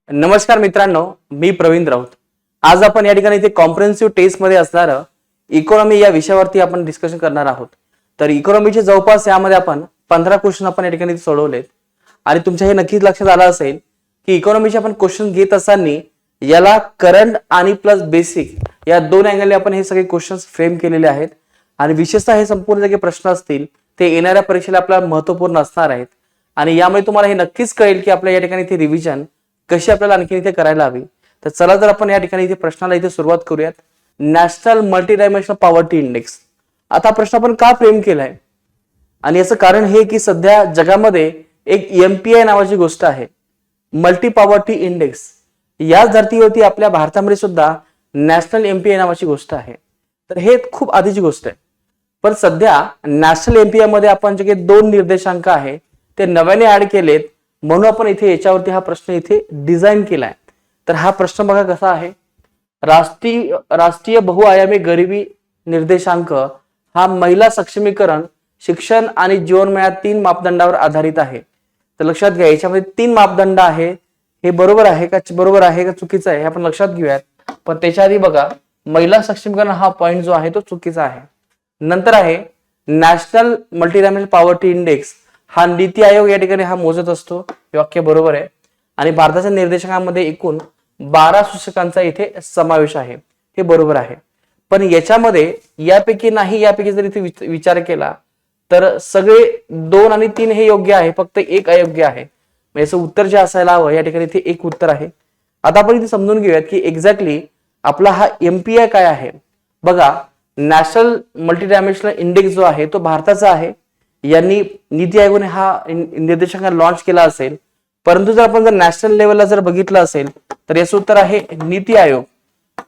नमस्कार मित्रांनो, मी प्रवीण राऊत. आज आपण या ठिकाणी इथे कॉम्प्रिहेन्सिव्ह टेस्ट मध्ये असणारं इकॉनॉमी या विषयावरती आपण डिस्कशन करणार आहोत. तर इकॉनॉमीचे जवळपास यामध्ये आपण 15 क्वेश्चन आपण या ठिकाणी सोडवलेत आणि तुमच्या हे नक्कीच लक्षात आलं असेल की इकॉनॉमीचे आपण क्वेश्चन घेत असताना याला करंट आणि प्लस बेसिक या दोन अँगलने आपण हे सगळे क्वेश्चन्स फ्रेम केलेले आहेत आणि विशेषतः हे संपूर्ण जे प्रश्न असतील ते येणाऱ्या परीक्षेला आपल्याला महत्त्वपूर्ण असणार आहेत आणि यामुळे तुम्हाला हे नक्कीच कळेल की आपल्या या ठिकाणी इथे रिव्हिजन कशी आपल्याला आणखी इथे करायला हवी. तर चला तर आपण या ठिकाणी इथे प्रश्नाला इथे सुरुवात करूयात. National multi dimensional poverty index. आता प्रश्न आपण का फ्रेम केलाय आणि याचं कारण हे की सध्या जगामध्ये एक MPI नावाची गोष्ट आहे, मल्टी पॉवर्टी इंडेक्स. या धर्तीवरती आपल्या भारतामध्ये सुद्धा नॅशनल MPI नावाची गोष्ट आहे. तर हे खूप आधीची गोष्ट आहे, पण सध्या नॅशनल MPI मध्ये आपण जे काही दोन निर्देशांक आहे ते नव्याने ऍड केलेत म्हणून आपण इथे याच्यावरती हा प्रश्न इथे डिझाईन केलाय. तर हा प्रश्न बघा कसा आहे. राष्ट्रीय बहुआयामी गरिबी निर्देशांक हा महिला सक्षमीकरण, शिक्षण आणि जीवनमया या 3 मापदंडावर आधारित आहे. तर लक्षात घ्या याच्यामध्ये 3 मापदंड आहे. हे बरोबर आहे का चुकीचं आहे हे आपण लक्षात घेऊयात. पण त्याच्या आधी बघा महिला सक्षमीकरण हा पॉइंट जो आहे तो चुकीचा आहे. नंतर आहे national multi dimensional poverty index हा नीती आयोग या ठिकाणी हा मोजत असतो. हे वाक्य बरोबर आहे आणि भारताच्या निर्देशकांमध्ये एकूण 12 सूचकांचा इथे समावेश आहे. हे बरोबर आहे. पण याच्यामध्ये यापैकी जर इथे विचार केला तर सगळे 2 आणि 3 हे योग्य आहे, फक्त एक अयोग्य आहे. याचं उत्तर जे असायला हवं या ठिकाणी इथे एक उत्तर आहे. आता आपण इथे समजून घेऊयात की एक्झॅक्टली आपला हा MPI काय आहे. बघा नॅशनल मल्टी डायमेन्शनल इंडेक्स जो आहे तो भारताचा आहे. यांनी नीती आयोगाने हा निर्देशांक लॉन्च केला असेल, परंतु जर आपण नॅशनल लेवलला जर बघितलं असेल तर याचं उत्तर आहे नीती आयोग.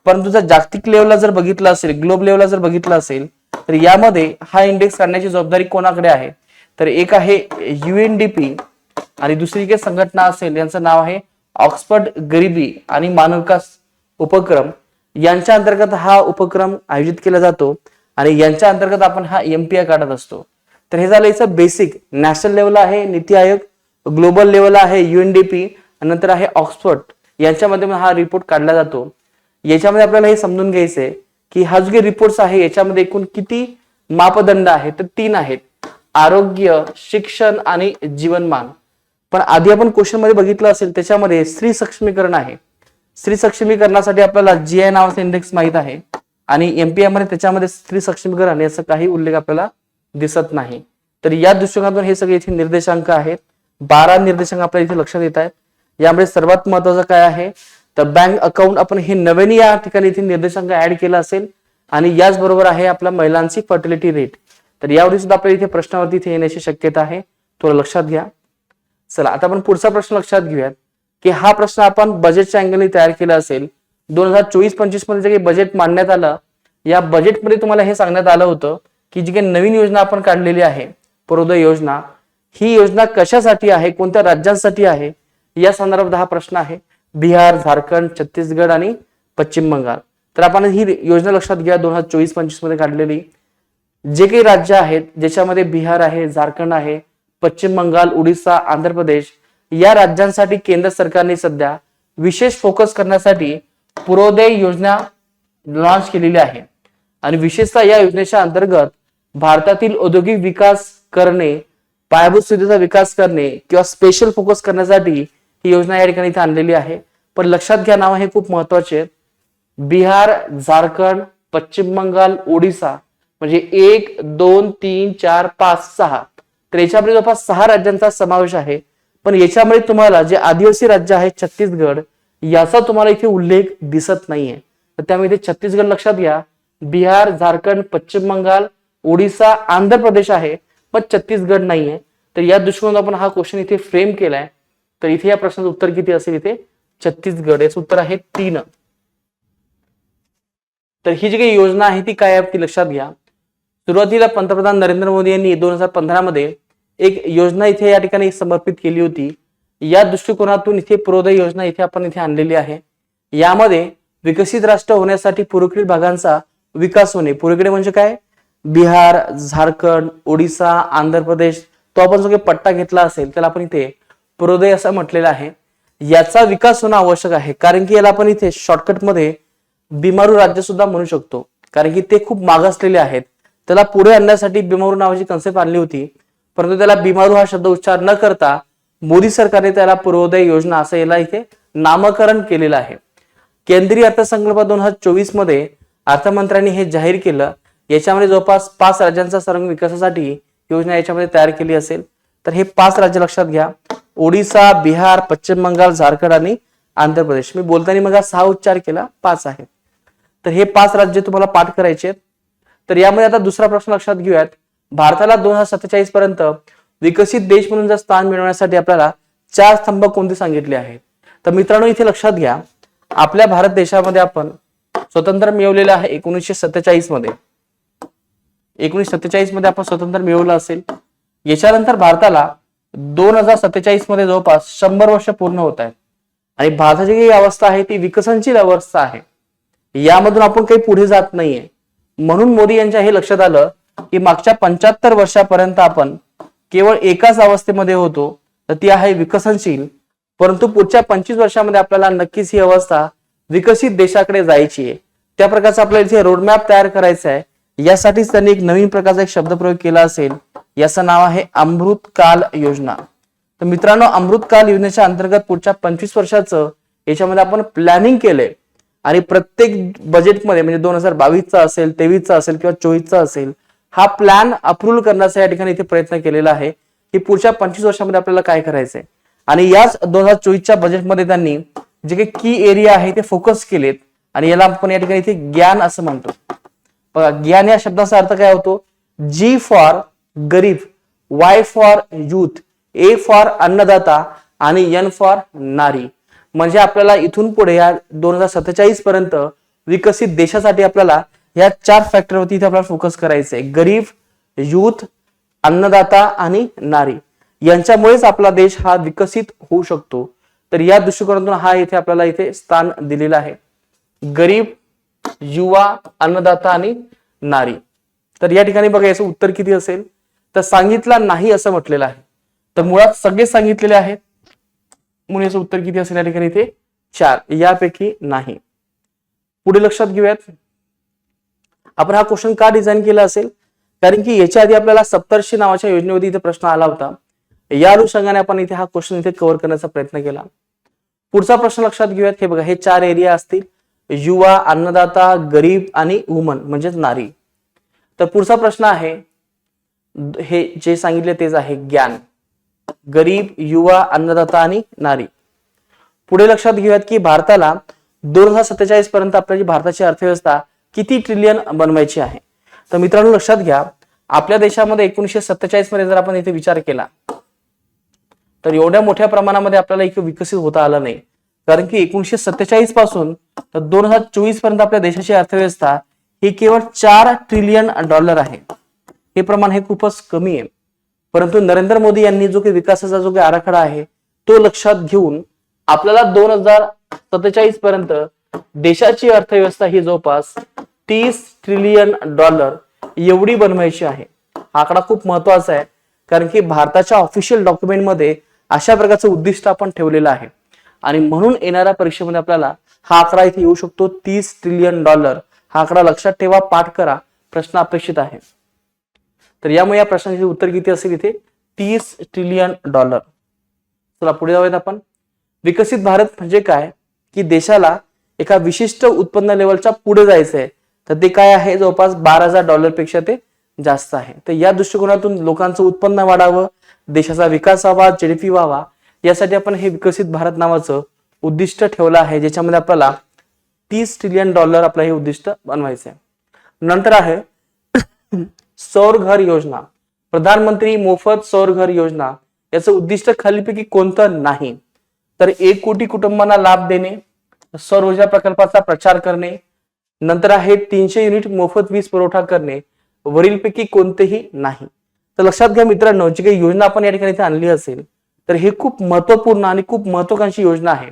परंतु जर जागतिक लेवलला जर बघितलं असेल, ग्लोब लेवलला जर बघितलं असेल तर यामध्ये हा इंडेक्स काढण्याची जबाबदारी कोणाकडे आहे. तर एक आहे UNDP आणि दुसरी काही संघटना असेल यांचं नाव आहे ऑक्सफर्ड गरिबी आणि मानव विकास उपक्रम. यांच्या अंतर्गत हा उपक्रम आयोजित केला जातो आणि यांच्या अंतर्गत आपण हा MPI काढत असतो. तर हे झालं याचं बेसिक. नॅशनल लेवलला आहे नीती आयोग, ग्लोबल लेवलला आहे UNDP आणि नंतर आहे ऑक्सफर्ड. यांच्यामध्ये हा रिपोर्ट काढला जातो. याच्यामध्ये आपल्याला हे समजून घ्यायचंय की हा जो काही रिपोर्ट्स आहे याच्यामध्ये एकूण किती मापदंड आहेत तर 3 आहेत, आरोग्य, शिक्षण आणि जीवनमान. पण आधी आपण क्वेश्चन मध्ये बघितलं असेल त्याच्यामध्ये स्त्री सक्षमीकरण आहे. स्त्री सक्षमीकरणासाठी आपल्याला GI नावाचा इंडेक्स माहित आहे आणि MPI मध्ये त्याच्यामध्ये स्त्री सक्षमीकरण याचा काही उल्लेख आपल्याला दिसत नाही. तर या दृष्टिकोनातून हे सगळे इथे निर्देशांक आहेत. 12 निर्देशांक आपल्याला इथे लक्षात येत आहेत. यामध्ये सर्वात महत्वाचं काय आहे तर बँक अकाउंट आपण हे नव्याने या ठिकाणी इथे निर्देशांक ऍड केला असेल आणि याच बरोबर आहे आपला महिलांची फर्टिलिटी रेट. तर यावरती सुद्धा आपल्याला इथे प्रश्नावरती इथे येण्याची शक्यता आहे, थोडं लक्षात घ्या. चला आता आपण पुढचा प्रश्न लक्षात घेऊयात की हा प्रश्न आपण बजेटच्या अँगलने तयार केला असेल. 2024-25 मध्ये जे काही बजेट मांडण्यात आलं या बजेटमध्ये तुम्हाला हे सांगण्यात आलं होतं की जी काही नवीन योजना आपण काढलेली आहे पूर्वोदय योजना, ही योजना कशासाठी आहे, कोणत्या राज्यांसाठी आहे या संदर्भात हा प्रश्न आहे. बिहार, झारखंड, छत्तीसगड आणि पश्चिम बंगाल. तर आपण ही योजना लक्षात घ्या 2024-25 मध्ये काढलेली. जे काही राज्य आहेत ज्याच्यामध्ये बिहार आहे, झारखंड आहे, पश्चिम बंगाल, उडीसा, आंध्र प्रदेश या राज्यांसाठी केंद्र सरकारने सध्या विशेष फोकस करण्यासाठी पूर्वोदय योजना लॉन्च केलेली आहे आणि विशेषतः या योजनेच्या अंतर्गत भारतातील औद्योगिक विकास करणे, पायाभूत सुविधेचा विकास करणे किंवा स्पेशल फोकस करण्यासाठी ही योजना या ठिकाणी इथे आणलेली आहे. पण लक्षात घ्या नाव हे खूप महत्वाचे आहेत. बिहार, झारखंड, पश्चिम बंगाल, ओडिसा म्हणजे 1, 2, 3, 4, 5, 6 तर याच्यामध्ये जवळपास 6 राज्यांचा समावेश आहे. पण याच्यामध्ये तुम्हाला जे आदिवासी राज्य आहे छत्तीसगड याचा तुम्हाला इथे उल्लेख दिसत नाहीये. तर त्यामुळे इथे छत्तीसगड लक्षात घ्या. बिहार, झारखंड, पश्चिम बंगाल, ओडिसा, आंध्र प्रदेश आहे पण छत्तीसगड नाहीये. तर या दृष्टिकोनातून आपण हा क्वेश्चन इथे फ्रेम केलाय. तर इथे या प्रश्नाचं उत्तर किती असेल इथे छत्तीसगड. याचं उत्तर आहे 3. तर ही जी काही योजना आहे ती काय आहे ती लक्षात घ्या. सुरुवातीला पंतप्रधान नरेंद्र मोदी यांनी 2015 मध्ये एक योजना इथे या ठिकाणी समर्पित केली होती. या दृष्टिकोनातून इथे पूर्वोदय योजना इथे आपण इथे आणलेली आहे. यामध्ये विकसित राष्ट्र होण्यासाठी पूर्वेकडील भागांचा विकास होणे. पूर्वेकडे म्हणजे काय, बिहार, झारखंड, ओडिसा, आंध्र प्रदेश, तो आपण जो काही पट्टा घेतला असेल त्याला आपण इथे पूर्वोदय असं म्हटलेलं आहे. याचा विकास होणं आवश्यक आहे, कारण की याला आपण इथे शॉर्टकटमध्ये बिमारू राज्य सुद्धा म्हणू शकतो, कारण की ते खूप मागासलेले आहेत. त्याला पुढे आणण्यासाठी बिमारू नावाची कन्सेप्ट आणली होती, परंतु त्याला बिमारू हा शब्द उच्चार न करता मोदी सरकारने त्याला पूर्वोदय योजना असं याला इथे नामकरण केलेलं आहे. केंद्रीय अर्थसंकल्प 2024 मध्ये अर्थमंत्र्यांनी हे जाहीर केलं. याच्यामध्ये जवळपास 5 राज्यांचा सर्वांगीण विकासासाठी योजना याच्यामध्ये तयार केली असेल. तर हे 5 राज्य लक्षात घ्या: ओडिसा, बिहार, पश्चिम बंगाल, झारखंड आणि आंध्र प्रदेश. मी बोलताना मग 6 उच्चार केला, 5 आहे. तर हे 5 राज्य तुम्हाला पाठ करायचे आहेत. तर यामध्ये आता दुसरा प्रश्न लक्षात घेऊयात. भारताला 2047 पर्यंत विकसित देश म्हणून जर स्थान मिळवण्यासाठी आपल्याला 4 स्तंभ कोणते सांगितले आहेत. तर मित्रांनो इथे लक्षात घ्या, आपल्या भारत देशामध्ये आपण स्वतंत्र मिळवलेलं आहे 1947 मध्ये. 1947 मध्ये आपण स्वतंत्र मिळवलं असेल. याच्यानंतर भारताला 2047 मध्ये जवळपास 100 वर्ष पूर्ण होत आहेत आणि भारताची जी अवस्था आहे ती विकसनशील अवस्था आहे. यामधून आपण काही पुढे जात नाहीये. म्हणून मोदी यांच्या हे लक्षात आलं की मागच्या 75 वर्षापर्यंत आपण केवळ एकाच अवस्थेमध्ये होतो, तर ती आहे विकसनशील. परंतु पुढच्या 25 वर्षामध्ये आपल्याला नक्कीच ही अवस्था विकसित देशाकडे जायची आहे. त्या प्रकारचा आपल्याला इथे रोडमॅप तयार करायचा आहे. यासाठीच त्यांनी एक नवीन प्रकारचा एक शब्दप्रयोग केला असेल. याचं नाव आहे अमृतकाल योजना. तर मित्रांनो, अमृतकाल योजनेच्या अंतर्गत पुढच्या 25 वर्षाचं याच्यामध्ये आपण प्लॅनिंग केलंय आणि प्रत्येक बजेटमध्ये म्हणजे 2022चा असेल, 23चा असेल किंवा 24चा असेल, हा प्लॅन अप्रूव्ह करण्याचा या ठिकाणी इथे प्रयत्न केलेला आहे की पुढच्या 25 वर्षामध्ये आपल्याला काय करायचंय. आणि याच 2024च्या बजेटमध्ये त्यांनी जे काही की एरिया आहे ते फोकस केलेत आणि याला आपण या ठिकाणी इथे ज्ञान असं म्हणतो. बघा, ज्ञान या शब्दाचा अर्थ काय होतो? जी फॉर गरीब, Y for youth, A for अन्नदाता आणि एन फॉर नारी. म्हणजे आपल्याला इथून पुढे या 2047 पर्यंत विकसित देशासाठी आपल्याला या 4 फॅक्टरवरती इथे आपल्याला फोकस करायचंय: गरीब, युथ, अन्नदाता आणि नारी. यांच्यामुळेच आपला देश हा विकसित होऊ शकतो. तर या दृष्टिकोनातून हा इथे आपल्याला इथे स्थान दिलेलं आहे: गरीब, युवा, अन्नदाता आणि नारी. तर या ठिकाणी बघा याचं उत्तर किती असेल? तर सांगितला नाही असं म्हटलेलं आहे. तर मुळात सगळे सांगितलेले आहेत म्हणून याचं उत्तर किती असेल या ठिकाणी इथे 4, यापैकी नाही. पुढे लक्षात घेऊयात, आपण हा क्वेश्चन का डिझाईन केला असेल? कारण की याच्या आधी आपल्याला सप्तर्षी नावाच्या योजनेवरती इथे प्रश्न आला होता. या अनुषंगाने आपण इथे हा क्वेश्चन इथे कव्हर करण्याचा प्रयत्न केला. पुढचा प्रश्न लक्षात घेऊयात. हे बघा, हे 4 एरिया असतील: युवा, अन्नदाता, गरीब आणि वुमन म्हणजेच नारी. तर पुढचा प्रश्न आहे, हे जे सांगितले तेच आहे ज्ञान: गरीब, युवा, अन्नदाता आणि नारी. पुढे लक्षात घेऊयात की भारताला 2047 पर्यंत आपली भारताची अर्थव्यवस्था किती ट्रिलियन बनवायची आहे. तर मित्रांनो लक्षात घ्या, आपल्या देशामध्ये 1947 मध्ये जर आपण इथे विचार केला तर एवढ्या मोठ्या प्रमाणामध्ये आपल्याला इथे विकसित होता आलं नाही. कारण की 1947 पासून तर 2024 पर्यंत आपल्या देशाची अर्थव्यवस्था ही केवळ $4 ट्रिलियन आहे. हे प्रमाण हे खूपच कमी आहे. परंतु नरेंद्र मोदी यांनी जो काही विकासाचा जो काही आराखडा आहे तो लक्षात घेऊन आपल्याला 2047 पर्यंत देशाची अर्थव्यवस्था ही जवळपास $30 ट्रिलियन एवढी बनवायची आहे. हा आकडा खूप महत्वाचा आहे, कारण की भारताच्या ऑफिशियल डॉक्युमेंटमध्ये अशा प्रकारचं उद्दिष्ट आपण ठेवलेलं आहे आणि म्हणून येणाऱ्या परीक्षेमध्ये आपल्याला हा आकडा इथे येऊ शकतो $30 ट्रिलियन. हा आकडा लक्षात ठेवा, पाठ करा, प्रश्न अपेक्षित आहे. तर यामुळे या प्रश्नाचे उत्तर किती असेल? इथे $30 ट्रिलियन. चला पुढे जाऊयात आपण. विकसित भारत म्हणजे काय? की देशाला एका विशिष्ट उत्पन्न लेवलच्या पुढे जायचंय. तर ते काय आहे? जवळपास $12,000 पेक्षा ते जास्त आहे. तर या दृष्टिकोनातून लोकांचं उत्पन्न वाढावं, देशाचा विकास व्हावा, जीडीपी व्हावा, यासाठी आपण हे विकसित भारत नावाचं उद्दिष्ट ठेवलं आहे, ज्याच्यामध्ये आपल्याला $30 ट्रिलियन आपलं हे उद्दिष्ट बनवायचं आहे. नंतर आहे सौर घर योजना, प्रधानमंत्री मोफत सौर घर योजना. याचं उद्दिष्ट खालीपैकी कोणतं नाही? तर 1 कोटी कुटुंबांना लाभ देणे, सौर ऊर्जा प्रकल्पाचा प्रचार करणे, नंतर आहे 300 युनिट मोफत वीज पुरवठा करणे. वरीलपैकी कोणतेही नाही. तर लक्षात घ्या मित्रांनो, जी काही योजना आपण या ठिकाणी आणली असेल तर हे खूप महत्वपूर्ण आणि खूप महत्वाकांक्षी योजना आहे.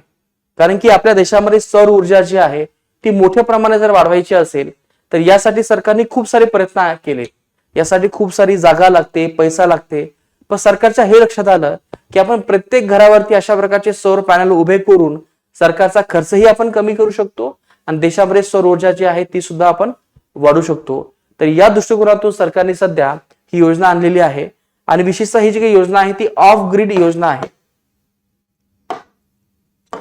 कारण की आपल्या देशामध्ये सौर ऊर्जा जी आहे ती मोठ्या प्रमाणात जर वाढवायची असेल तर यासाठी सरकारने खूप सारे प्रयत्न केले. यासाठी खूप सारी जागा लागते, पैसा लागते. पण सरकारच्या हे लक्षात आलं की आपण प्रत्येक घरावरती अशा प्रकारचे सौर पॅनल उभे करून सरकारचा खर्चही आपण कमी करू शकतो आणि देशामध्ये सौर ऊर्जा जी आहे ती सुद्धा आपण वाढवू शकतो. तर या दृष्टिकोनातून सरकारने सध्या ही योजना आणलेली आहे आणि विशेषतः ही जी काही योजना आहे ती ऑफ ग्रिड योजना आहे.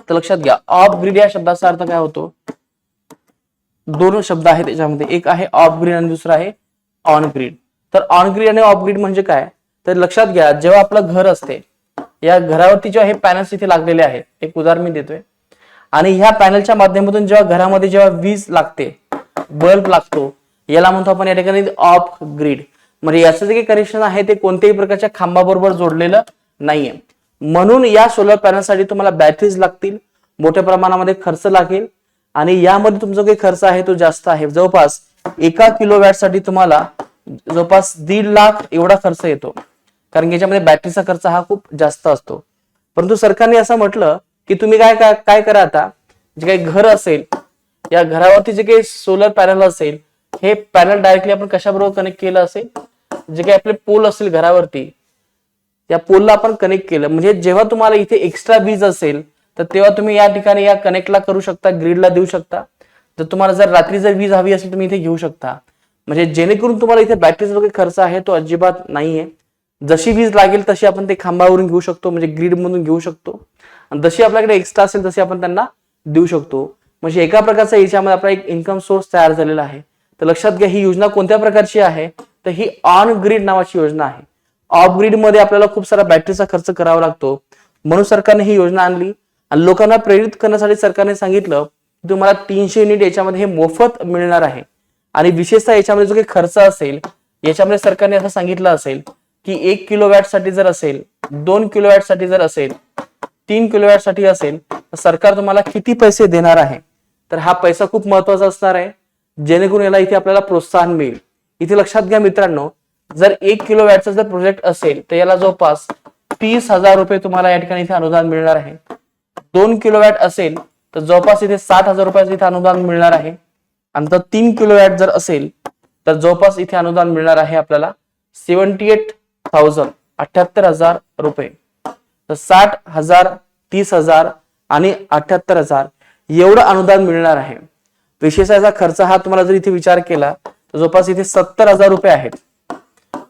तर लक्षात घ्या, ऑफ ग्रिड या शब्दाचा अर्थ काय होतो? दोन शब्द आहेत त्याच्यामध्ये, एक आहे ऑफ ग्रिड आणि दुसरा आहे ऑन ग्रिड. तर ऑन ग्रिड आणि ऑफ ग्रिड म्हणजे काय? तर लक्षात घ्या, जेव्हा आपलं घर असते या घरावरती जेव्हा हे पॅनल्स इथे लागलेले आहेत, एक उदाहरण मी देतोय, आणि ह्या पॅनलच्या माध्यमातून जेव्हा घरामध्ये जेव्हा वीज लागते, बल्ब लागतो, याला म्हणतो आपण या ठिकाणी ऑफ ग्रिड. म्हणजे याचं जे काही कनेक्शन आहे ते कोणत्याही प्रकारच्या खांबाबरोबर जोडलेलं नाहीये. म्हणून या सोलर पॅनलसाठी तुम्हाला बॅटरीज लागतील, मोठ्या प्रमाणामध्ये खर्च लागेल आणि यामध्ये तुमचा काही खर्च आहे तो जास्त आहे. जवळपास 1 किलोवॅट साठी तुम्हाला जवळपास 1.5 लाख एवढा खर्च येतो, कारण याच्यामध्ये बॅटरीचा खर्च हा खूप जास्त असतो. परंतु सरकारने असं म्हटलं की तुम्ही काय करा, आता जे काही घर असेल या घरावरती जे काही सोलर पॅनल असेल, हे पॅनल डायरेक्टली आपण कशाबरोबर कनेक्ट केलं असेल, जे काही आपले पोल असेल घरावरती, या पोलला आपण कनेक्ट केलं. म्हणजे जेव्हा तुम्हाला इथे एक्स्ट्रा वीज असेल तर तेव्हा तुम्ही या ठिकाणी या कनेक्टला करू शकता, ग्रिडला देऊ शकता. जर तुम्हाला जर रात्री जर वीज हवी असेल तुम्ही इथे घेऊ शकता. म्हणजे जेणेकरून तुम्हाला इथे बॅटरीचा जो काही खर्च आहे तो अजिबात नाहीये. जशी वीज लागेल तशी आपण ते खांबावरून घेऊ शकतो, म्हणजे ग्रिड मधून घेऊ शकतो, आणि जशी आपल्याकडे एक्स्ट्रा असेल तशी आपण त्यांना देऊ शकतो. म्हणजे एका प्रकारचा याच्यामध्ये आपला एक इन्कम सोर्स तयार झालेला आहे. तर लक्षात घ्या, ही योजना कोणत्या प्रकारची आहे? तर ही ऑन ग्रिड नावाची योजना आहे. ऑफ ग्रिड मध्ये आपल्याला खूप सारा बॅटरीचा खर्च करावा लागतो, म्हणून सरकारने ही योजना आणली आणि लोकांना प्रेरित करण्यासाठी सरकारने सांगितलं की तुम्हाला 300 युनिट याच्यामध्ये हे मोफत मिळणार आहे. आणि विशेषतः याच्यामध्ये जो काही खर्च असेल, याच्यामध्ये सरकारने असं सांगितलं असेल की 1 किलोवॅट साठी जर असेल, 2 किलोवॅट साठी जर असेल, 3 किलोवॅट साठी असेल, तर सरकार तुम्हाला किती पैसे देणार आहे. तर हा पैसा खूप महत्वाचा असणार आहे, जेणेकरून याला इथे आपल्याला प्रोत्साहन मिळेल. इथे लक्षात घ्या मित्रांनो, जर 1 किलोवॅटचा जर प्रोजेक्ट असेल तर याला जवळपास 30,000 रुपये तुम्हाला या ठिकाणी इथे अनुदान मिळणार आहे. 2 किलोवॅट असेल तर जवळपास इथे 60,000 रुपयाचं इथे अनुदान मिळणार आहे. आणि तर 3 किलोवॅट जर असेल तर जवळपास इथे अनुदान मिळणार आहे आपल्याला 78,000 78,000 रुपये. तर 60,000, 30,000 आणि 78,000 एवढं अनुदान मिळणार आहे. विशेष याचा खर्च हा तुम्हाला जर इथे विचार केला तर जवळपास इथे 70,000 रुपये आहेत.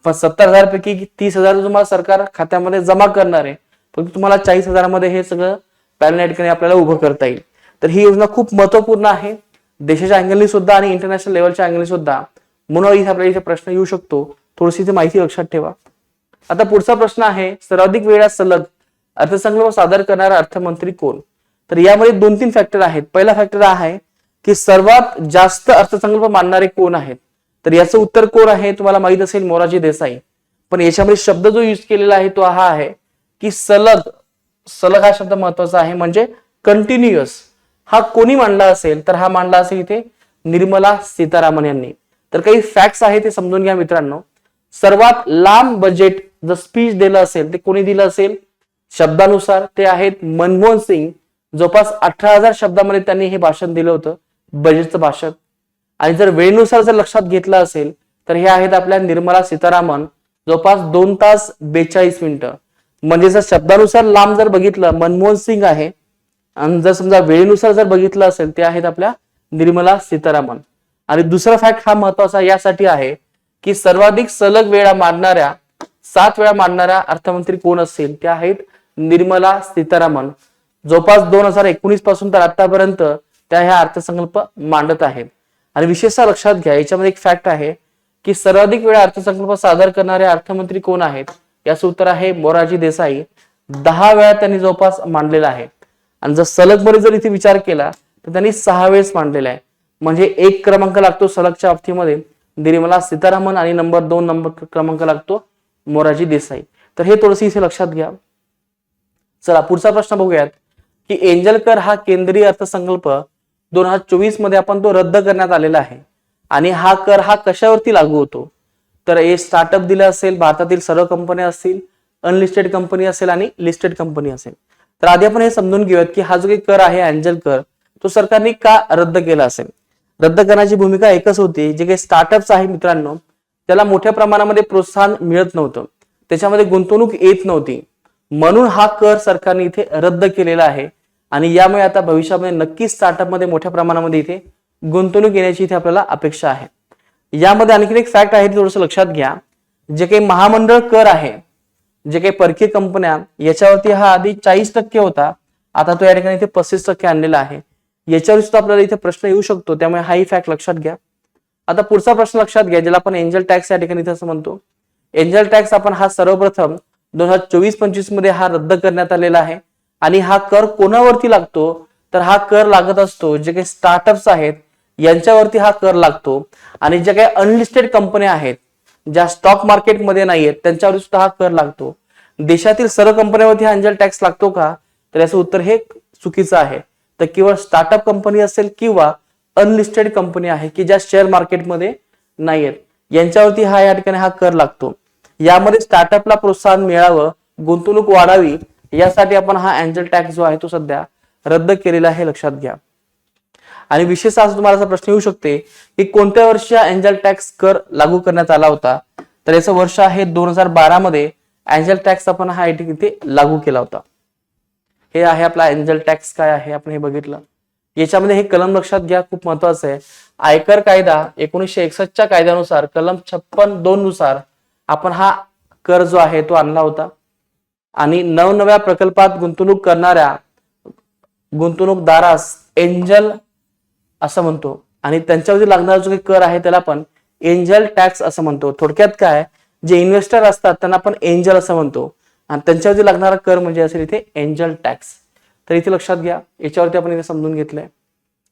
पण 70,000 पैकी 30,000 तुम्हाला सरकार खात्यामध्ये जमा करणार आहे, पण तुम्हाला 40,000 मध्ये हे सगळं पॅनल या ठिकाणी आपल्याला उभं करता येईल. तर ही योजना खूप महत्वपूर्ण आहे देशाच्या अँगलनी सुद्धा आणि इंटरनॅशनल लेवलच्या अँगलनी सुद्धा. म्हणून इथे आपल्याला इथे प्रश्न येऊ शकतो, थोडीशी इथे माहिती लक्षात ठेवा. आता पुढचा प्रश्न आहे, सर्वाधिक वेळा सलग अर्थसंकल्प सादर करणारा अर्थमंत्री कोण? तर यामध्ये 2-3 फॅक्टर आहेत. पहिला फॅक्टर आहे की सर्वात जास्त अर्थसंकल्प मांडणारे कोण आहेत? तर याचं उत्तर कोण आहे तुम्हाला माहित असेल, मोरारजी देसाई. पण याच्यामध्ये शब्द जो यूज केलेला आहे तो हा आहे की सलग. सलग हा शब्द महत्वाचा आहे, म्हणजे कंटिन्युअस. हा कोणी मांडला असेल तर हा मांडला असेल इथे निर्मला सीतारामन यांनी. तर काही फॅक्ट्स आहेत ते समजून घ्या मित्रांनो. सर्वात लांब बजेट जर स्पीच दिलं असेल ते कोणी दिलं असेल शब्दानुसार? ते आहेत मनमोहन सिंग. जवळपास 18,000 शब्दामध्ये त्यांनी हे भाषण दिलं होतं, बजेटचं भाषण. आणि जर वेळेनुसार जर लक्षात घेतलं असेल तर हे आहेत आपल्या निर्मला सीतारामन, जवळपास 2 तास 42 मिनिटं. म्हणजे जर शब्दानुसार लांब जर बघितलं मनमोहन सिंग आहे, आणि जर समजा वेळेनुसार जर बघितलं असेल ते आहेत आपल्या निर्मला सीतारामन. आणि दुसरा फॅक्ट हा महत्वाचा यासाठी आहे की सर्वाधिक सलग वेळा मांडणाऱ्या 7 वेळा मांडणाऱ्या अर्थमंत्री कोण असतील? ते आहेत निर्मला सीतारामन. जवळपास 2019 पासून तर आतापर्यंत त्या ह्या अर्थसंकल्प मांडत आहेत. आणि विशेषतः लक्षात घ्या, याच्यामध्ये एक फॅक्ट आहे की सर्वाधिक वेळा अर्थसंकल्प सादर करणारे अर्थमंत्री कोण आहेत? याचं उत्तर आहे मोरारजी देसाई. 10 वेळा त्यांनी जवळपास मांडलेला आहे. आणि जर सलग मध्ये जर इथे विचार केला तर त्यांनी 6 वेळेस मांडलेला आहे. म्हणजे 1 क्रमांक लागतो सलगच्या बाबतीमध्ये निर्मला सीतारामन आणि नंबर 2 क्रमांक लागतो मोरारजी देसाई. तर हे थोडंसं इथे लक्षात घ्या. चला पुढचा प्रश्न बघूयात की एंजल कर हा केंद्रीय अर्थसंकल्प 2024 मध्ये आपण तो रद्द करण्यात आलेला आहे. आणि हा कर हा कशावरती लागू होतो? तर हे स्टार्टअप दिलं असेल, भारतातील सर्व कंपन्या असतील, अनलिस्टेड कंपनी असेल आणि लिस्टेड कंपनी असेल. तर आधी आपण हे समजून घेऊयात की हा जो काही कर आहे एंजल कर, तो सरकारने का रद्द केला असेल. रद्द करण्याची भूमिका एकच होती, जे काही स्टार्टअप्स आहे मित्रांनो त्याला मोठ्या प्रमाणामध्ये प्रोत्साहन मिळत नव्हतं. त्याच्यामध्ये गुंतवणूक येत नव्हती, म्हणून हा कर सरकारने इथे रद्द केलेला आहे आणि यामुळे आता भविष्यामध्ये नक्कीच स्टार्टअप मध्ये मोठ्या प्रमाणामध्ये इथे गुंतवणूक येण्याची इथे आपल्याला अपेक्षा आहे. यामध्ये आणखी एक फॅक्ट आहे, थोडंसं लक्षात घ्या. जे काही महामंडळ कर आहे, जे काही परकीय कंपन्या, याच्यावरती हा आधी 40% होता, आता तो या ठिकाणी इथे 35% आणलेला आहे. याच्यावर सुद्धा आपल्याला इथे प्रश्न येऊ शकतो, त्यामुळे हाही फॅक्ट लक्षात घ्या. आता पुढचा प्रश्न लक्षात घ्या, ज्याला आपण एंजल टॅक्स या ठिकाणी इथे असं म्हणतो. एंजल टॅक्स आपण हा सर्वप्रथम 2024-25 मध्ये हा रद्द करण्यात आलेला आहे आणि हा कर कोणावरती लागतो, तर हा कर लागत असतो जे काही स्टार्टअप्स आहेत यांच्यावरती हा कर लागतो आणि ज्या काही अनलिस्टेड कंपन्या आहेत, ज्या स्टॉक मार्केटमध्ये नाही आहेत, त्यांच्यावर सुद्धा हा कर लागतो. देशातील सर्व कंपन्यांवरती हा एंजल टॅक्स लागतो का, तर याचं उत्तर हे चुकीचं आहे. तर केवळ स्टार्टअप कंपनी असेल किंवा अनलिस्टेड कंपनी आहे की ज्या शेअर मार्केटमध्ये नाही आहेत, यांच्यावरती हा या ठिकाणी हा कर लागतो. यामध्ये स्टार्टअपला प्रोत्साहन मिळावं, गुंतवणूक वाढावी, यासाठी आपण हा एंजल टॅक्स जो आहे तो सध्या रद्द केलेला आहे, लक्षात घ्या. आणि विशेष असं तुम्हाला असा प्रश्न येऊ शकते की कोणत्या वर्षी हा एंजल टॅक्स कर लागू करण्यात आला होता, तर याचं वर्ष आहे 2012 मध्ये एंजल टॅक्स आपण हा इथे लागू केला होता. हे आहे आपला एंजल टॅक्स काय आहे आपण हे बघितलं. याच्यामध्ये हे कलम लक्षात घ्या, खूप महत्वाचं आहे. आयकर कायदा 1961च्या कायद्यानुसार कलम 56(2) नुसार आपण हा कर जो आहे तो आणला होता आणि नवनव्या प्रकल्पात गुंतवणूक करणाऱ्या गुंतवणूकदारास एंजल असं म्हणतो आणि त्यांच्यावरती लागणारा जो काही कर आहे त्याला आपण एंजल टॅक्स असं म्हणतो. थोडक्यात काय, जे इन्व्हेस्टर असतात त्यांना आपण एंजल असं म्हणतो आणि त्यांच्यावरती लागणारा कर म्हणजे असेल इथे एंजल टॅक्स. तर इथे लक्षात घ्या, याच्यावरती आपण इथे समजून घेतलंय.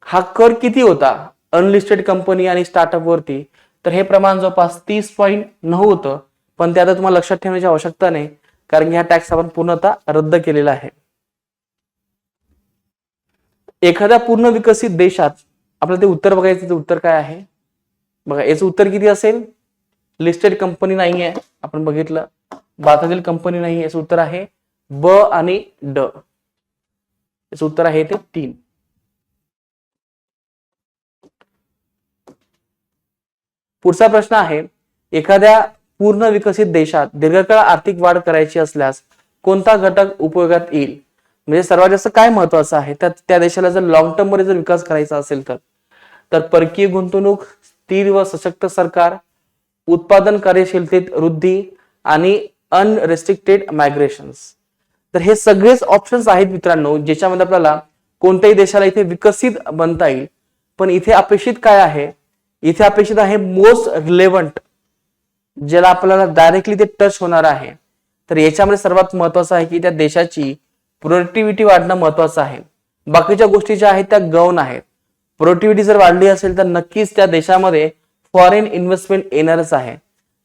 हा कर किती होता अनलिस्टेड कंपनी आणि स्टार्टअप वरती, तर हे प्रमाण जवळपास 30.9 होतं, पण ते आता तुम्हाला लक्षात ठेवण्याची आवश्यकता नाही, कारण हा टॅक्स आपण पूर्णतः रद्द केलेला आहे. एखाद्या पूर्ण विकसित देशात आपल्याला ते उत्तर बघायचं, उत्तर काय आहे बघा. याचं उत्तर किती असेल, लिस्टेड कंपनी नाही आहे आपण बघितलं, भारतातील कंपनी नाही, याचं उत्तर आहे ब आणि ड. याचं उत्तर आहे ते 3. पुढचा प्रश्न आहे, एखाद्या पूर्ण विकसित देशात दीर्घकाळ आर्थिक वाढ करायची असल्यास कोणता घटक उपयोगात येईल, म्हणजे सर्वात जास्त काय महत्वाचं आहे त्या देशाला जर लॉंग टर्म मध्ये जर विकास करायचा असेल तर परकीय गुंतवणूक, स्थिर व सशक्त सरकार, उत्पादन कार्यशीलतेत वृद्धी आणि अनरेस्ट्रिक्टेड मायग्रेशन्स. तर हे सगळेच ऑप्शन्स आहेत मित्रांनो, ज्याच्यामध्ये आपल्याला कोणत्याही देशाला इथे विकसित बनता येईल. पण इथे अपेक्षित काय आहे, इथे अपेक्षित आहे मोस्ट रिलेव्हंट, ज्याला आपल्याला डायरेक्टली ते टच होणार आहे. तर याच्यामध्ये सर्वात महत्वाचं आहे की त्या देशाची प्रोडक्टिव्हिटी वाढणं महत्वाचं आहे. बाकीच्या गोष्टी ज्या आहेत त्या गौण आहेत. प्रोडक्टिव्हिटी जर वाढली असेल तर नक्कीच त्या देशामध्ये फॉरेन इन्व्हेस्टमेंट येणारच आहे.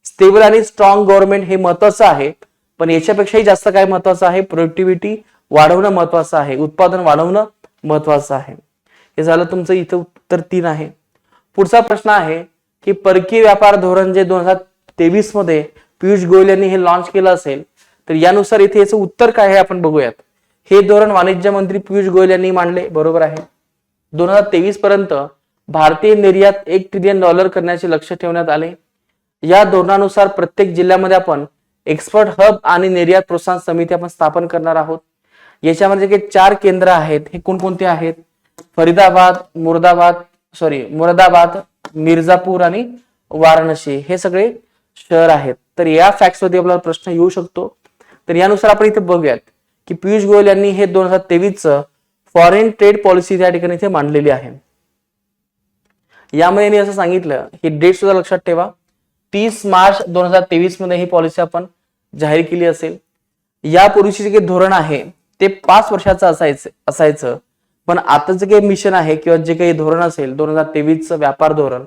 स्टेबल आणि स्ट्रॉंग गव्हर्नमेंट हे महत्वाचं आहे, पण याच्यापेक्षाही जास्त काय महत्वाचं आहे, प्रोडक्टिव्हिटी वाढवणं महत्वाचं आहे, उत्पादन वाढवणं महत्वाचं आहे. हे झालं तुमचं इथं उत्तर 3 आहे. पुढचा प्रश्न आहे की परकीय व्यापार धोरण जे 2023 मध्ये पियुष गोयल यांनी हे लॉन्च केलं असेल, तर यानुसार इथे याचं उत्तर काय आहे आपण बघूयात. हे धोरण वाणिज्य मंत्री पियुष गोयल यांनी मांडले, बरोबर आहे. 2023 पर्यंत भारतीय निर्यात $1 ट्रिलियन करण्याचे लक्ष्य ठेवण्यात आले. या धोरणानुसार प्रत्येक जिल्ह्यामध्ये आपण एक्सपर्ट हब आणि निर्यात प्रोत्साहन समिती आपण स्थापन करणार आहोत. याच्यामध्ये जे 4 केंद्र आहेत हे कोणकोणते आहेत, फरीदाबाद, मुरादाबाद, मिर्जापूर आणि वाराणसी हे सगळे शहर आहेत. तर या फॅक्ट्स मध्ये आपल्याला प्रश्न येऊ शकतो. तर यानुसार आपण इथे बघूयात की पियुष गोयल यांनी हे 2023 फॉरेन ट्रेड पॉलिसी त्या ठिकाणी इथे मांडलेली आहे. यामध्ये यांनी असं सांगितलं, ही डेट सुद्धा लक्षात ठेवा, 30 मार्च 2023 मध्ये ही पॉलिसी आपण जाहीर केली असेल. या पॉलिसीचे जे धोरण आहे ते 5 वर्षाचं असायचं, पण आता जे काही मिशन आहे किंवा जे काही धोरण असेल 2023 व्यापार धोरण,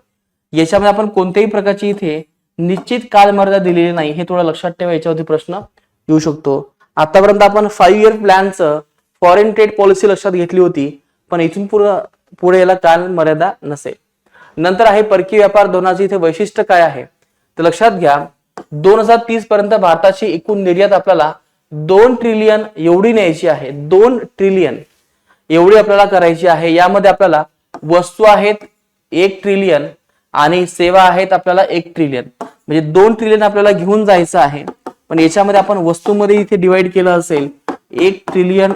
याच्यामध्ये आपण कोणत्याही प्रकारची इथे निश्चित कालमर्यादा दिलेली नाही. हे थोडं लक्षात ठेवा, याच्यावरती प्रश्न येऊ शकतो. आतापर्यंत आपण 5 इयर प्लॅनचं फॉरेन ट्रेड पॉलिसी लक्षात घेतली होती, पण इथून पुढे याला कालमर्यादा नसेल. नंतर आहे परकीय व्यापार धोरणाचे इथे वैशिष्ट्य काय आहे, तर लक्षात घ्या 2030 पर्यंत भारताची एकूण निर्यात आपल्याला 2 ट्रिलियन एवढी न्यायची आहे. 2 ट्रिलियन एवढी आपल्याला करायची आहे. यामध्ये आपल्याला वस्तू आहेत 1 ट्रिलियन आणि सेवा आहेत आपल्याला 1 ट्रिलियन, म्हणजे 2 ट्रिलियन आपल्याला घेऊन जायचं आहे. पण याच्यामध्ये आपण वस्तूमध्ये इथे डिवाइड केलं असेल $1 ट्रिलियन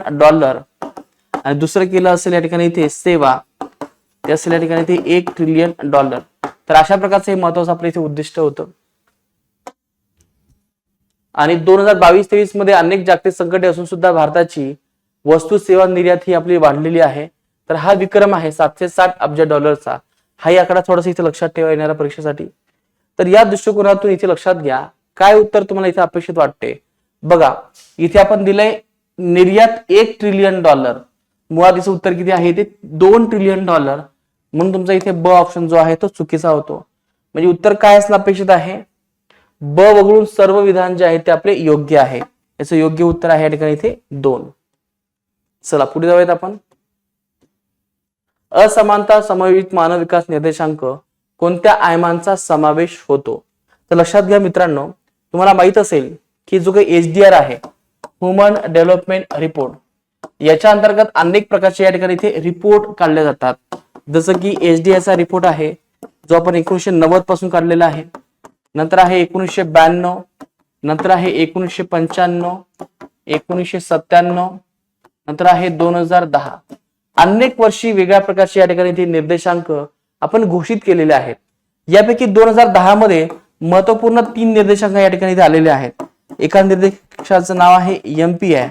आणि दुसरं केलं असेल या ठिकाणी इथे सेवा, ते असेल या ठिकाणी इथे $1 ट्रिलियन. तर अशा प्रकारचं हे महत्वाचं आपलं इथे उद्दिष्ट होतं. आणि 2022-23 मध्ये अनेक जागतिक संकटे असून सुद्धा भारताची वस्तू सेवा निर्यात ही आपली वाढलेली आहे. तर हा विक्रम आहे $760 अब्ज. हाही आकडा थोडासा इथे लक्षात ठेवा येणाऱ्या परीक्षेसाठी. तर या दृष्टिकोनातून इथे लक्षात घ्या काय उत्तर तुम्हाला इथे अपेक्षित वाटते. बघा इथे आपण दिलंय निर्यात $1 ट्रिलियन. मुळात याचं उत्तर किती आहे ते $2 ट्रिलियन. म्हणून तुमचा इथे ब ऑप्शन जो आहे तो चुकीचा होतो. म्हणजे उत्तर काय असणं अपेक्षित आहे, ब वगळून सर्व विधान जे आहे ते आपले योग्य आहे. याचं योग्य उत्तर आहे या ठिकाणी इथे 2. चला पुढे जाऊयात आपण. असमानता समायोजित मानव विकास निर्देशांक कोणत्या आयामांचा समावेश होतो. तर लक्षात घ्या मित्रांनो, तुम्हाला माहित असेल की जो काही HDR आहे, ह्युमन डेव्हलपमेंट रिपोर्ट, याच्या अंतर्गत अनेक प्रकारचे या ठिकाणी इथे रिपोर्ट काढले जातात. जसं की HDR चा रिपोर्ट आहे जो आपण 1990 पासून काढलेला आहे, नंतर आहे 1992, नंतर आहे 1995, 1997, नंतर आहे 2010. अनेक वर्षी वेगळ्या प्रकारचे या ठिकाणी इथे निर्देशांक आपण घोषित केलेले आहेत. यापैकी 2010 मध्ये महत्वपूर्ण 3 निर्देशांक या ठिकाणी इथे आलेले आहेत. एका निर्देशांकाचं नाव आहे MPI,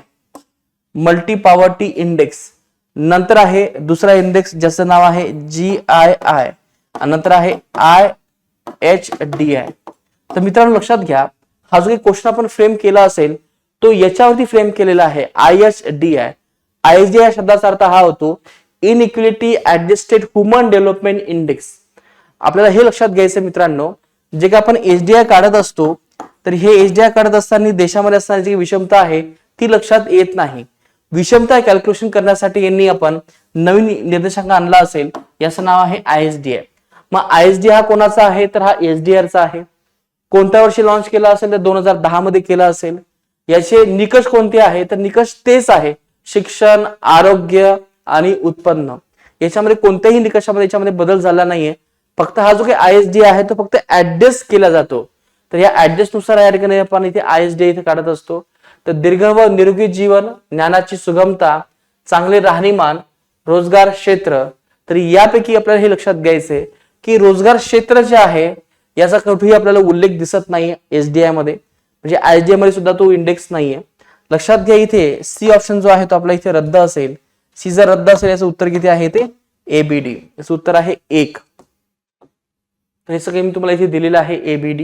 मल्टी पॉवर्टी इंडेक्स. नंतर आहे दुसरा इंडेक्स ज्याचं नाव आहे GII, नंतर आहे IHDI. तर मित्रांनो लक्षात घ्या, हा जो काही क्वेश्चन आपण फ्रेम केला असेल तो याच्यावरती फ्रेम केलेला आहे IHDI. IHDI या शब्दाचा अर्थ हा होतो inequality adjusted human development index. आपल्याला हे लक्षात घ्यायचं मित्रांनो, जे का आपण HDI काढत असतो तर हे HDI काढत असताना देशामध्ये असणारी जी विषमता आहे ती लक्षात येत नाही. विषमता कॅल्क्युलेशन करण्यासाठी यांनी आपण नवीन निर्देशांक आणला असेल, याचं नाव आहे IHDI. मग IHDI हा कोणाचा आहे तर हा HDR चा आहे. कोणत्या वर्षी लॉन्च केला असेल तर 2010 मध्ये केला असेल. याचे निकष कोणते आहे तर निकष तेच आहे, शिक्षण, आरोग्य आणि उत्पन्न. याच्यामध्ये कोणत्याही निकषामध्ये याच्यामध्ये बदल झाला नाहीये. फक्त हा जो काही IHDI आहे तो फक्त ऍडजस्ट केला जातो. तर या ऍडजस्ट नुसार या ठिकाणी आपण इथे IHDI इथे काढत असतो. तर दीर्घ व निरोगी जीवन, ज्ञानाची सुगमता, चांगले राहणीमान, रोजगार क्षेत्र. तर यापैकी आपल्याला हे लक्षात घ्यायचंय की रोजगार क्षेत्र जे आहे याचा कुठेही आपल्याला उल्लेख दिसत नाही HDI मध्ये, म्हणजे IHDI मध्ये सुद्धा तो इंडेक्स नाहीये. लक्षात घ्या इथे सी ऑप्शन जो आहे तो आपला इथे रद्द असेल. सी जर रद्द असेल याचं उत्तर किती आहे ते ABD. याचं उत्तर आहे 1. तर हे सगळं मी तुम्हाला इथे दिलेलं आहे ABD,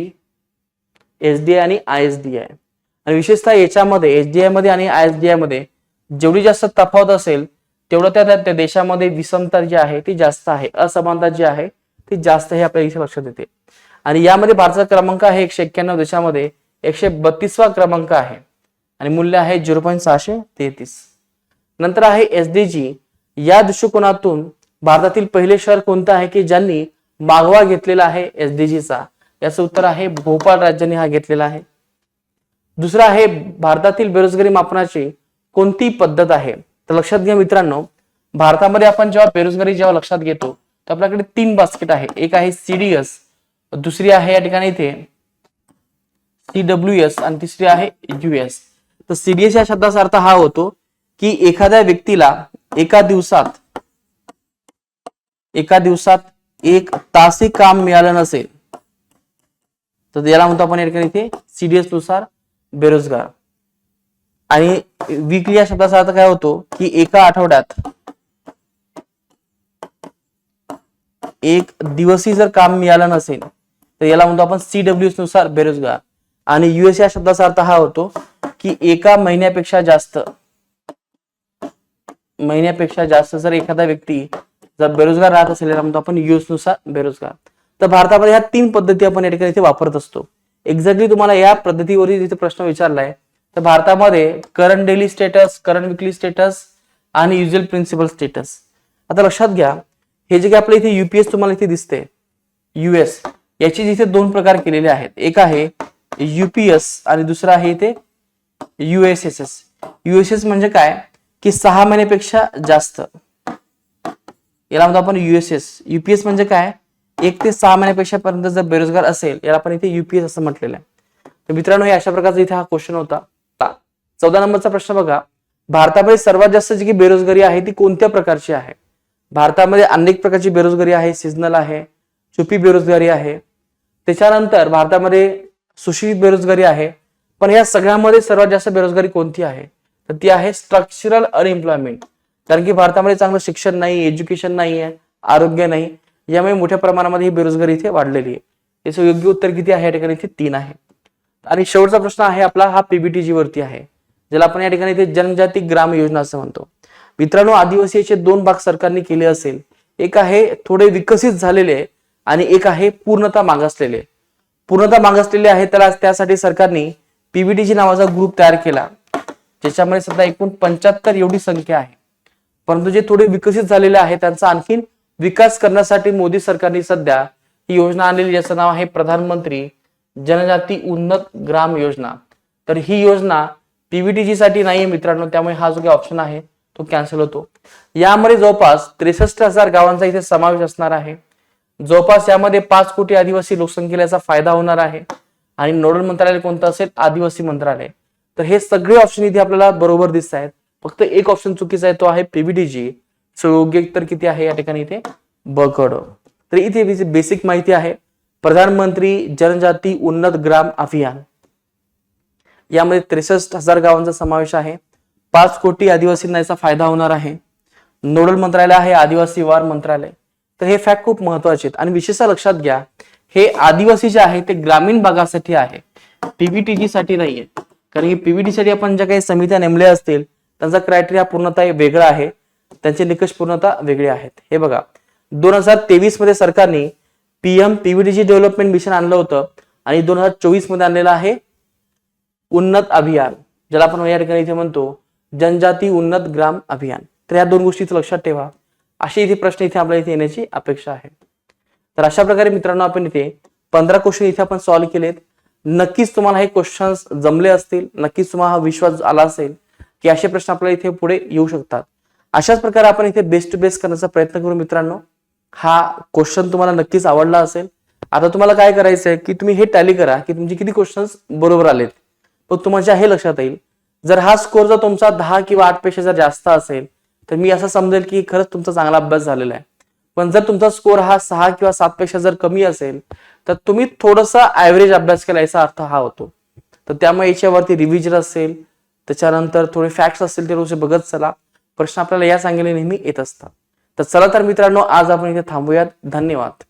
HDI आणि IHDI. आणि विशेषतः याच्यामध्ये HDI मध्ये आणि IHDI मध्ये जेवढी जास्त तफावत असेल तेवढं त्या देशामध्ये विषमता जी आहे ती जास्त आहे, असमानता जी आहे ती जास्त हे आपल्या इथे लक्षात येते. आणि यामध्ये भारताचा क्रमांक आहे 191, देशामध्ये 132वा क्रमांक आहे आणि मूल्य आहे 0.633. नंतर आहे SDG. या दृष्टिकोनातून भारतातील पहिले शहर कोणतं आहे की ज्यांनी मागोवा घेतलेला आहे SDG चा. याचं उत्तर आहे भोपाळ राज्याने हा घेतलेला आहे. दुसरा आहे भारतातील बेरोजगारी मापनाची कोणती पद्धत आहे. तर लक्षात घ्या मित्रांनो, भारतामध्ये आपण जेव्हा बेरोजगारी लक्षात घेतो तर आपल्याकडे 3 बास्केट आहे. एक आहे CDS, दुसरी आहे या ठिकाणी इथे CWS आणि तिसरी आहे US. तर CDS या शब्दाचा अर्थ हा होतो की एखाद्या व्यक्तीला एका दिवसात 1 तासही काम मिळालं नसेल तर याला म्हणतो आपण या ठिकाणी इथे CDS नुसार बेरोजगार. आणि वीकली या शब्दाचा अर्थ काय होतो की एका आठवड्यात 1 दिवसही जर काम मिळालं नसेल तर याला म्हणतो आपण CWS नुसार बेरोजगार. आणि US या शब्दाचा अर्थ हा होतो की एका महिन्यापेक्षा जास्त जर एखादा व्यक्ती जर बेरोजगार राहत असेल याला म्हणतो आपण US नुसार बेरोजगार. तर भारतामध्ये ह्या 3 पद्धती आपण या ठिकाणी इथे वापरत असतो. एक्झॅक्टली तुम्हाला या पद्धतीवरील इथे प्रश्न विचारलाय तर भारतामध्ये करंट डेली स्टेटस, करंट विकली स्टेटस आणि युज्युअल प्रिन्सिपल स्टेटस. आता लक्षात घ्या, हे जे काही आपल्या इथे UPS तुम्हाला इथे दिसते US, याचे जिथे 2 प्रकार केलेले आहेत. एक आहे UPS आणि दुसरा आहे इथे USSS. USS म्हणजे काय की 6 महिन्यापेक्षा जास्त, याला म्हणतो आपण USS. UPS म्हणजे काय 1 ते 6 महिन्यापेक्षा पर्यंत जर बेरोजगार असेल याला आपण इथे UPS असं म्हटलेलं आहे. तर मित्रांनो हे अशा प्रकारचा इथे हा क्वेश्चन होता. 14 नंबरचा प्रश्न बघा. भारतामध्ये सर्वात जास्त जी बेरोजगारी आहे ती कोणत्या प्रकारची आहे? भारतामध्ये अनेक प्रकारची बेरोजगारी आहे. सीझनल आहे, छुपी बेरोजगारी आहे, त्याच्यानंतर भारतामध्ये सुशिक्षित बेरोजगारी आहे. पण या सगळ्यामध्ये सर्वात जास्त बेरोजगारी कोणती आहे? तर ती आहे स्ट्रक्चरल अनएम्प्लॉयमेंट. कारण की भारतामध्ये चांगलं शिक्षण नाही, एज्युकेशन नाही आहे, आरोग्य नाही, यामुळे मोठ्या प्रमाणामध्ये ही बेरोजगारी इथे वाढलेली आहे. याचं योग्य उत्तर किती आहे? या ठिकाणी इथे 3 आहे. आणि शेवटचा प्रश्न आहे आपला हा पीबीटीजी वरती आहे, ज्याला आपण या ठिकाणी इथे जनजाती ग्राम योजना असं म्हणतो. मित्रांनो आदिवासीचे 2 भाग सरकारने केले असेल. एक आहे थोडे विकसित झालेले आणि एक आहे पूर्णतः मागासलेले. पूर्णतः मागासलेले आहे त्यासाठी सरकारने पीबीटीजी नावाचा ग्रुप तयार केला, ज्याच्यामध्ये सध्या एकूण 75 एवढी संख्या आहे. परंतु जे थोडे विकसित झालेले आहे त्यांचा आणखीन विकास करण्यासाठी मोदी सरकारने सध्या ही योजना आणलेली, ज्याचं नाव आहे प्रधानमंत्री जनजाती उन्नत ग्राम योजना. तर ही योजना पीबीटीजी साठी नाहीये मित्रांनो, त्यामुळे हा जो काही ऑप्शन आहे तो कॅन्सल होतो. यामध्ये जवळपास 63,000 गावांचा इथे समावेश असणार आहे. जवळपास यामध्ये 5 कोटी आदिवासी लोकसंख्येला याचा फायदा होणार आहे. आणि नोडल मंत्रालय कोणतं असेल? आदिवासी मंत्रालय. तर हे सगळे ऑप्शन इथे आपल्याला बरोबर दिसत आहेत. फक्त एक ऑप्शन चुकीचा आहे, तो आहे पीबीटीजी. योग्य उत्तर किती आहे या ठिकाणी इथे? ब कडो. तर इथे बेसिक माहिती आहे. प्रधानमंत्री जनजाती उन्नत ग्राम अभियान यामध्ये 63,000 गावांचा समावेश आहे. 5 कोटी आदिवासींना याचा फायदा होणार आहे. नोडल मंत्रालय आहे आदिवासी वार मंत्रालय. तर हे फॅक्ट खूप महत्वाचे आहेत आणि विशेषतः लक्षात घ्या, हे आदिवासी जे आहे ते ग्रामीण भागासाठी आहे, पीबीटीजी साठी नाहीये. कारण की पीबीटी साठी आपण ज्या काही समित्या नेमल्या असतील त्यांचा क्रायटेरिया पूर्णतः वेगळा आहे, त्यांचे निकष पूर्णतः वेगळे आहेत. हे बघा 2023 मध्ये सरकारने पीएम पीबीटीजी डेव्हलपमेंट मिशन आणलं होतं आणि 2024 मध्ये आणलेलं आहे उन्नत अभियान, ज्याला आपण या ठिकाणी इथे म्हणतो जनजाती उन्नत ग्राम अभियान. तर या 2 गोष्टी लक्षात ठेवा. असे इथे प्रश्न इथे आपल्याला इथे येण्याची अपेक्षा आहे. तर अशा प्रकारे मित्रांनो आपण इथे 15 क्वेश्चन इथे आपण सॉल्व्ह केलेत. नक्कीच तुम्हाला हे क्वेश्चन्स जमले असतील, नक्कीच तुम्हाला हा विश्वास आला असेल की असे प्रश्न आपल्याला इथे पुढे येऊ शकतात. अशाच प्रकारे आपण इथे बेस्ट टू बेस्ट करण्याचा प्रयत्न करू मित्रांनो. हा क्वेश्चन तुम्हाला नक्कीच आवडला असेल. आता तुम्हाला काय करायचं आहे की तुम्ही हे टॅली करा की तुमचे किती क्वेश्चन्स बरोबर आलेत. पण तुमच्या हे लक्षात येईल, जर हा स्कोर जर तुमचा 10 किंवा 8 पेक्षा जर जास्त असेल तर मी असं समजेल की खरंच तुमचा चांगला अभ्यास झालेला आहे. पण जर तुमचा स्कोर हा 6 किंवा 7 पेक्षा जर कमी असेल तर तुम्ही थोडासा ऍव्हरेज अभ्यास केला याचा अर्थ हा होतो. तर त्यामुळे याच्यावरती रिव्हिजन असेल, त्याच्यानंतर थोडे फॅक्ट्स असतील ते रोज बघत चला. प्रश्न आपल्याला या सांगेले नेहमी येत असतात. तर चला तर मित्रांनो आज आपण इथे थांबूयात. धन्यवाद.